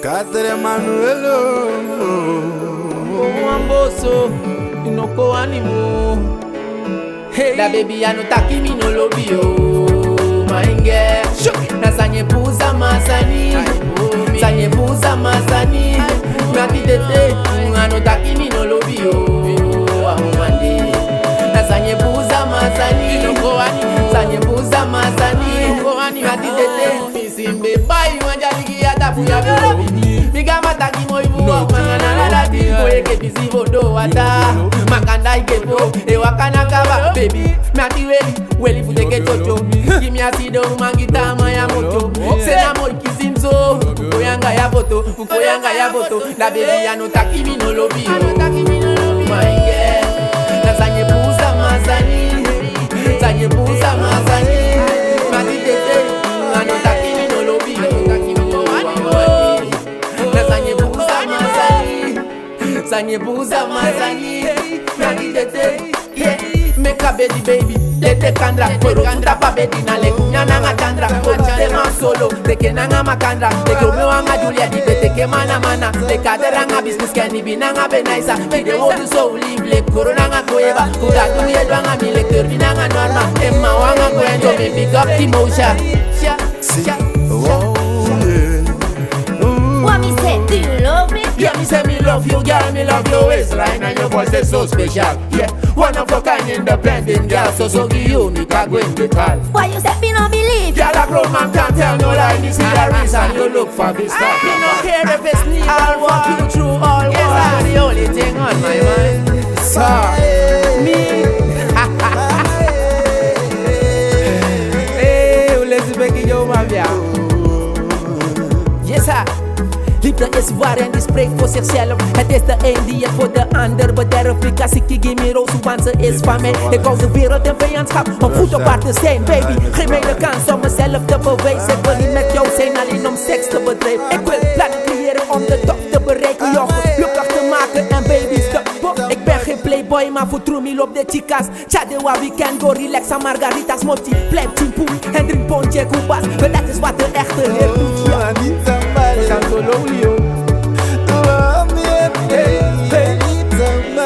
Katre Manuelo Amboso, inoko animo. Hey, la baby anotaki mino lobby oh, my girl. Na sanye puza masani, sanye puza masani. Mati tete, anotaki mino lobby oh, amande. Na sanye puza masani, sanye puza masani. Mati tete, misimbe bai wanjaliki atapu ya baby. Miga mataki moibu mangana la tipo eke pisi vodo wata makanda ikepo e wakana kaba baby mati weli futeke chocho kimi asido mangita maya mocho sena moi kisimzo ukoyanga ya voto la baby anotaki mino lobby my girl na sanye puza mazani mati tete anotaki mino lobby Sanye buza mazani Nani dete Make a baby Dete kandra Koro tuta pa bedi na le Nyana nga chandra Koro te man solo Teke nanga makandra Teke umewa nga Julia Di bete ke mana Le kadera nga business Kenny bina nga benaisa Vide wodu so ulible Koro nanga koeba Kuda duye dwa nga mi lecteur bina nga norma Emma wanga kwendo Me big up Timosha What me say? Do you love me? Yeah, me say me love you, girl, me love your waistline and your voice is so special. Yeah, one of a kind independent girl, so give you me go in the call. Why you say me no believe? Girl, a grown man can't tell no lie. This is the reason you look for this stuff. Me no care if it's me. I'll walk you through all. Yes, that's the only thing on my mind. So me. Hey, let's make it your man, yeah. Yes, sir. Liefde is waar en die spreekt voor zichzelf. Het is de een die het voor de ander bederft. Ik als ik give me roos, want ze is van mij. Ik hou de wereld in vijandschap om goed op haar te zijn, baby. Geef mij de kans om mezelf te bewijzen. Ik wil niet met jou zijn alleen om seks te bedrijven. Ik wil plannen creëren om de top te bereiken. Jongen, gelukkig te maken en baby stop. Ik ben geen playboy, maar voor Trumil op de chicas. Chadewa weekend, go relax aan margaritas. Mopti, blijf teampool en drink ponche Cubas. Maar dat is wat de echte heer doet, ja. Santo Lolio, hey, hey,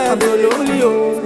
Santo Lolio.